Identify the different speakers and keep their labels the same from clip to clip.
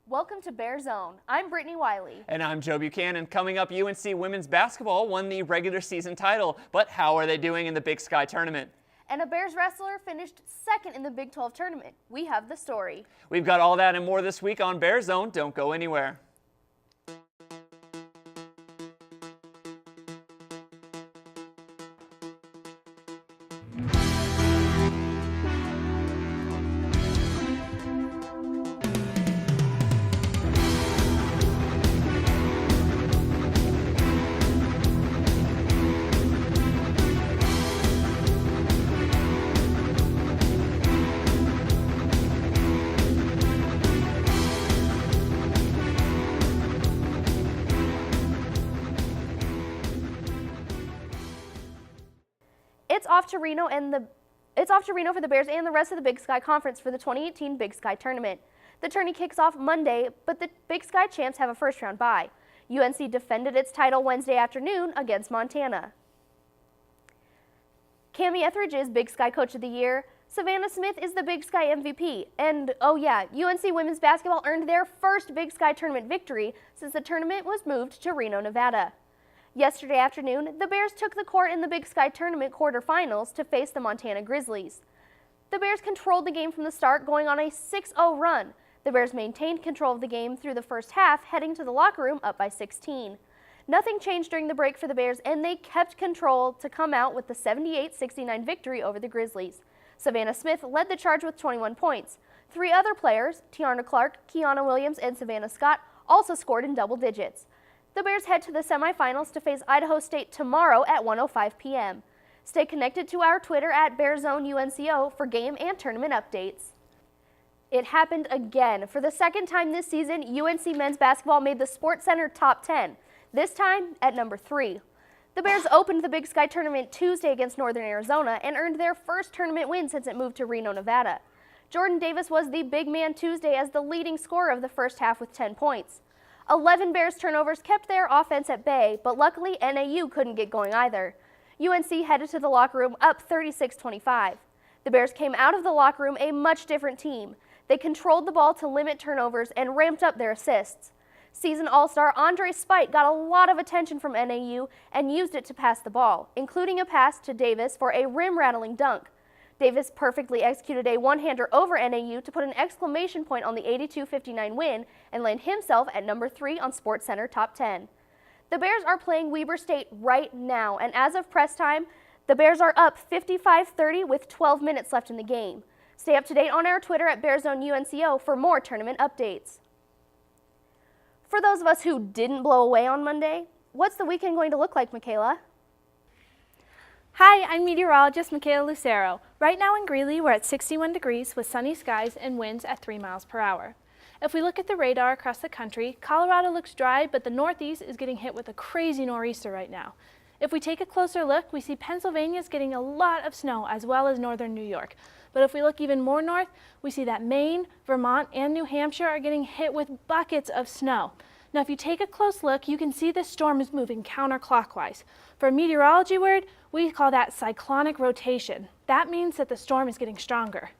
Speaker 1: Welcome to Bear Zone. I'm Brittany Wiley.
Speaker 2: And I'm Joe Buchanan. Coming up, UNC women's basketball won the regular season title, but how are they doing in the Big Sky tournament?
Speaker 1: And a Bears wrestler finished second in the Big 12 tournament. We have the story.
Speaker 2: We've got all that and more this week on Bear Zone. Don't go anywhere.
Speaker 1: It's off to Reno for the Bears and the rest of the Big Sky Conference for the 2018 Big Sky Tournament. The tourney kicks off Monday, but the Big Sky champs have a first-round bye. UNC defended its title Wednesday afternoon against Montana. Cami Etheridge is Big Sky Coach of the Year. Savannah Smith is the Big Sky MVP. And, oh yeah, UNC women's basketball earned their first Big Sky Tournament victory since the tournament was moved to Reno, Nevada. Yesterday afternoon, the Bears took the court in the Big Sky Tournament quarterfinals to face the Montana Grizzlies. The Bears controlled the game from the start, going on a 6-0 run. The Bears maintained control of the game through the first half, heading to the locker room up by 16. Nothing changed during the break for the Bears, and they kept control to come out with the 78-69 victory over the Grizzlies. Savannah Smith led the charge with 21 points. Three other players, Tiarna Clark, Kiana Williams, and Savannah Scott, also scored in double digits. The Bears head to the semifinals to face Idaho State tomorrow at 1:05 p.m. Stay connected to our Twitter at BearZoneUNCO for game and tournament updates. It happened again. For the second time this season, UNC men's basketball made the SportsCenter top 10, this time at number 3. The Bears opened the Big Sky Tournament Tuesday against Northern Arizona and earned their first tournament win since it moved to Reno, Nevada. Jordan Davis was the big man Tuesday as the leading scorer of the first half with 10 points. 11 Bears turnovers kept their offense at bay, but luckily NAU couldn't get going either. UNC headed to the locker room up 36-25. The Bears came out of the locker room a much different team. They controlled the ball to limit turnovers and ramped up their assists. Season All-Star Andre Spite got a lot of attention from NAU and used it to pass the ball, including a pass to Davis for a rim-rattling dunk. Davis perfectly executed a one-hander over NAU to put an exclamation point on the 82-59 win and land himself at number 3 on SportsCenter Top 10. The Bears are playing Weber State right now, and as of press time, the Bears are up 55-30 with 12 minutes left in the game. Stay up to date on our Twitter at BearZoneUNCO for more tournament updates. For those of us who didn't blow away on Monday, what's the weekend going to look like, Michaela?
Speaker 3: Hi, I'm meteorologist Michaela Lucero. Right now in Greeley, we're at 61 degrees with sunny skies and winds at 3 miles per hour. If we look at the radar across the country, Colorado looks dry, but the Northeast is getting hit with a crazy nor'easter right now. If we take a closer look, we see Pennsylvania's getting a lot of snow, as well as northern New York. But if we look even more north, we see that Maine, Vermont, and New Hampshire are getting hit with buckets of snow. Now, if you take a close look, you can see this storm is moving counterclockwise. For a meteorology word, we call that cyclonic rotation. That means that the storm is getting stronger.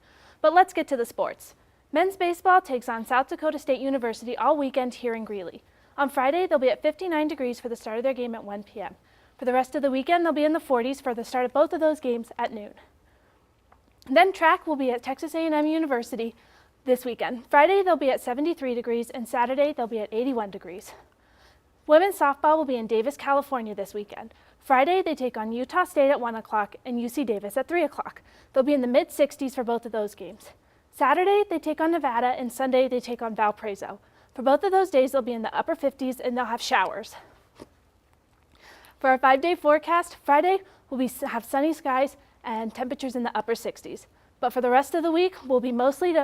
Speaker 3: But let's get to the sports. Men's baseball takes on South Dakota State University all weekend here in Greeley. On Friday, they'll be at 59 degrees for the start of their game at 1 p.m. For the rest of the weekend, they'll be in the 40s for the start of both of those games at noon. Then track will be at Texas A&M University this weekend. Friday, they'll be at 73 degrees, and Saturday, they'll be at 81 degrees. Women's softball will be in Davis, California this weekend. Friday, they take on Utah State at 1 o'clock and UC Davis at 3 o'clock. They'll be in the mid-60s for both of those games. Saturday, they take on Nevada, and Sunday, they take on Valparaiso. For both of those days, they'll be in the upper 50s, and they'll have showers. For our 5-day forecast, Friday will have sunny skies and temperatures in the upper 60s. But for the rest of the week, we'll be mostly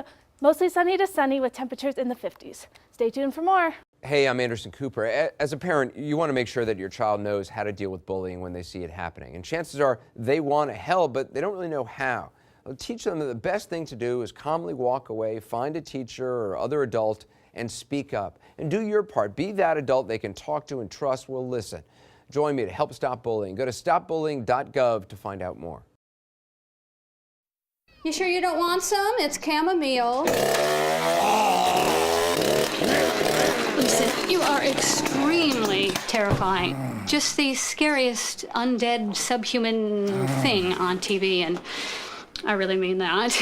Speaker 3: sunny to sunny with temperatures in the 50s. Stay tuned for more.
Speaker 4: Hey, I'm Anderson Cooper. As a parent, you want to make sure that your child knows how to deal with bullying when they see it happening. And chances are they want to help, but they don't really know how. Well, teach them that the best thing to do is calmly walk away, find a teacher or other adult, and speak up. And do your part. Be that adult they can talk to and trust will listen. Join me to help stop bullying. Go to stopbullying.gov to find out more.
Speaker 5: You sure you don't want some? It's chamomile. Listen, you are extremely terrifying. Just the scariest undead subhuman thing on TV, and I really mean that.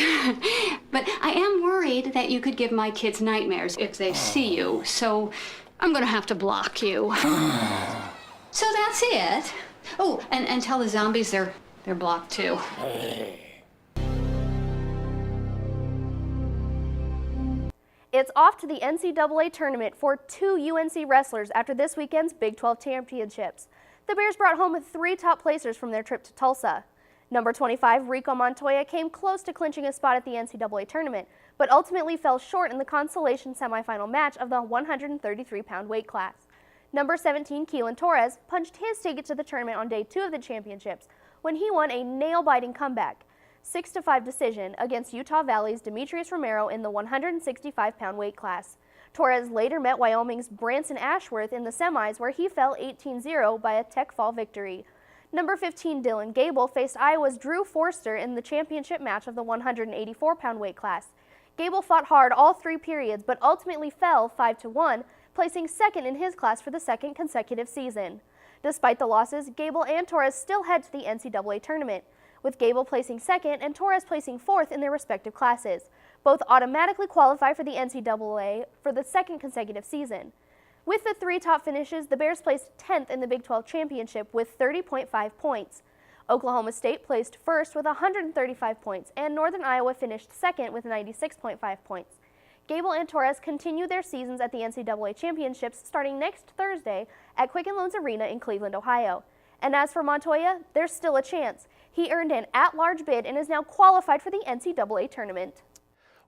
Speaker 5: But I am worried that you could give my kids nightmares if they see you, so I'm gonna have to block you. So that's it. Oh, and tell the zombies they're blocked too.
Speaker 1: It's off to the NCAA tournament for 2 UNC wrestlers after this weekend's Big 12 championships. The Bears brought home 3 top placers from their trip to Tulsa. Number 25, Rico Montoya, came close to clinching a spot at the NCAA tournament, but ultimately fell short in the consolation semifinal match of the 133-pound weight class. Number 17, Keelan Torres, punched his ticket to the tournament on day 2 of the championships when he won a nail-biting comeback, 6-5 decision against Utah Valley's Demetrius Romero in the 165-pound weight class. Torres later met Wyoming's Branson Ashworth in the semis, where he fell 18-0 by a tech fall victory. Number 15, Dylan Gable, faced Iowa's Drew Forster in the championship match of the 184-pound weight class. Gable fought hard all 3 periods, but ultimately fell 5-1, placing second in his class for the 2nd consecutive season. Despite the losses, Gable and Torres still head to the NCAA tournament, with Gable placing 2nd and Torres placing 4th in their respective classes. Both automatically qualify for the NCAA for the 2nd consecutive season. With the 3 top finishes, the Bears placed 10th in the Big 12 championship with 30.5 points. Oklahoma State placed 1st with 135 points, and Northern Iowa finished 2nd with 96.5 points. Gable and Torres continue their seasons at the NCAA championships starting next Thursday at Quicken Loans Arena in Cleveland, Ohio. And as for Montoya, there's still a chance. He earned an at-large bid and is now qualified for the NCAA tournament.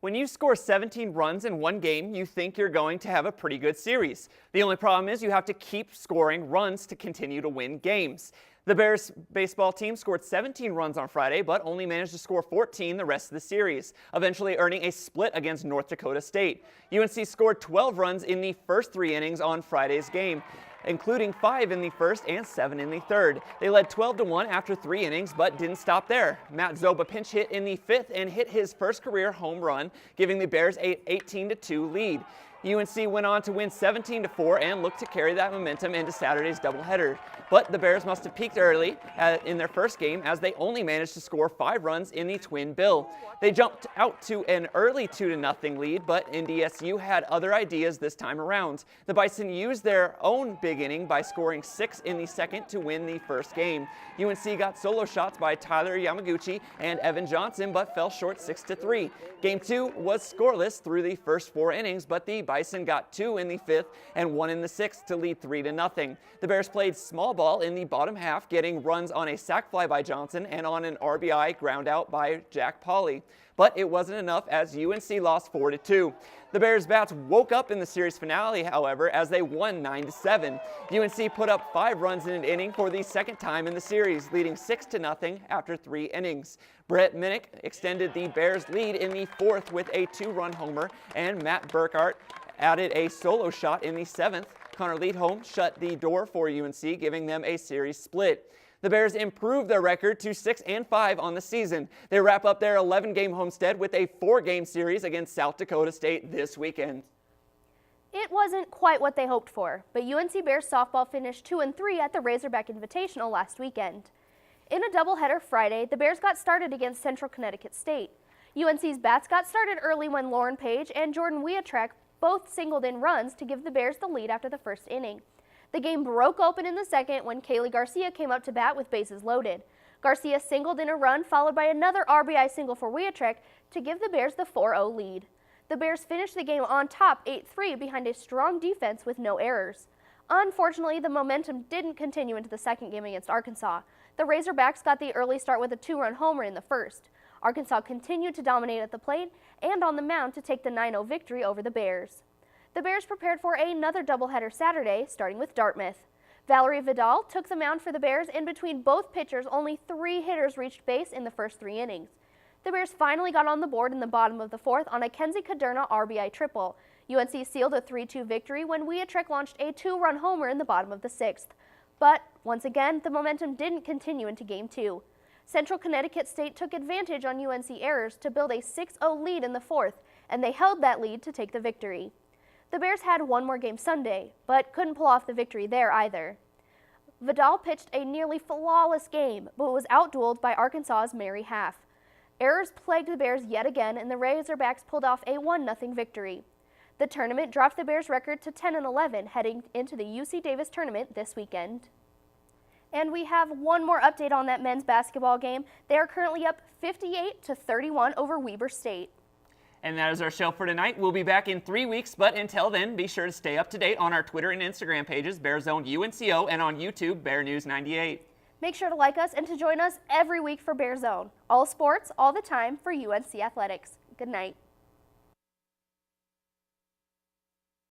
Speaker 2: When you score 17 runs in one game, you think you're going to have a pretty good series. The only problem is you have to keep scoring runs to continue to win games. The Bears baseball team scored 17 runs on Friday, but only managed to score 14 the rest of the series, eventually earning a split against North Dakota State. UNC scored 12 runs in the first 3 innings on Friday's game, including 5 in the first and 7 in the third. They led 12-1 after 3 innings, but didn't stop there. Matt Zoba pinch hit in the 5th and hit his first career home run, giving the Bears an 18-2 lead. UNC went on to win 17-4 and looked to carry that momentum into Saturday's doubleheader. But the Bears must have peaked early in their first game, as they only managed to score 5 runs in the twin bill. They jumped out to an early 2-0 lead, but NDSU had other ideas this time around. The Bison used their own big inning by scoring 6 in the second to win the first game. UNC got solo shots by Tyler Yamaguchi and Evan Johnson, but fell short 6-3. Game 2 was scoreless through the first 4 innings, but the Bison got 2 in the 5th and 1 in the 6th to lead 3-0. The Bears played small ball in the bottom half, getting runs on a sac fly by Johnson and on an RBI ground out by Jack Pauley. But it wasn't enough, as UNC lost 4-2. The Bears bats woke up in the series finale, however, as they won 9-7. UNC put up 5 runs in an inning for the second time in the series, leading 6-0 after 3 innings. Brett Minnick extended the Bears' lead in the 4th with a 2-run homer, and Matt Burkhart added a solo shot in the 7th. Connor Liedholm shut the door for UNC, giving them a series split. The Bears improved their record to 6-5 on the season. They wrap up their 11-game homestead with a 4-game series against South Dakota State this weekend.
Speaker 1: It wasn't quite what they hoped for, but UNC Bears softball finished 2-3 at the Razorback Invitational last weekend. In a doubleheader Friday, the Bears got started against Central Connecticut State. UNC's bats got started early when Lauren Page and Jordan Wiatrek both singled in runs to give the Bears the lead after the first inning. The game broke open in the second when Kaylee Garcia came up to bat with bases loaded. Garcia singled in a run, followed by another RBI single for Wiatrek to give the Bears the 4-0 lead. The Bears finished the game on top 8-3 behind a strong defense with no errors. Unfortunately, the momentum didn't continue into the second game against Arkansas. The Razorbacks got the early start with a 2-run homer in the first. Arkansas continued to dominate at the plate and on the mound to take the 9-0 victory over the Bears. The Bears prepared for another doubleheader Saturday, starting with Dartmouth. Valerie Vidal took the mound for the Bears, and between both pitchers, only 3 hitters reached base in the first 3 innings. The Bears finally got on the board in the bottom of the 4th on a Kenzie Caderna RBI triple. UNC sealed a 3-2 victory when Wiatrek launched a 2-run homer in the bottom of the 6th. But, once again, the momentum didn't continue into Game 2. Central Connecticut State took advantage on UNC errors to build a 6-0 lead in the 4th, and they held that lead to take the victory. The Bears had one more game Sunday, but couldn't pull off the victory there either. Vidal pitched a nearly flawless game, but was outdueled by Arkansas's Mary Half. Errors plagued the Bears yet again, and the Razorbacks pulled off a 1-0 victory. The tournament dropped the Bears' record to 10-11 heading into the UC Davis tournament this weekend. And we have one more update on that men's basketball game. They are currently up 58-31 over Weber State.
Speaker 2: And that is our show for tonight. We'll be back in 3 weeks, but until then, be sure to stay up to date on our Twitter and Instagram pages, Bearzone UNCO, and on YouTube, Bear News 98.
Speaker 1: Make sure to like us and to join us every week for Bearzone. All sports, all the time for UNC Athletics. Good night.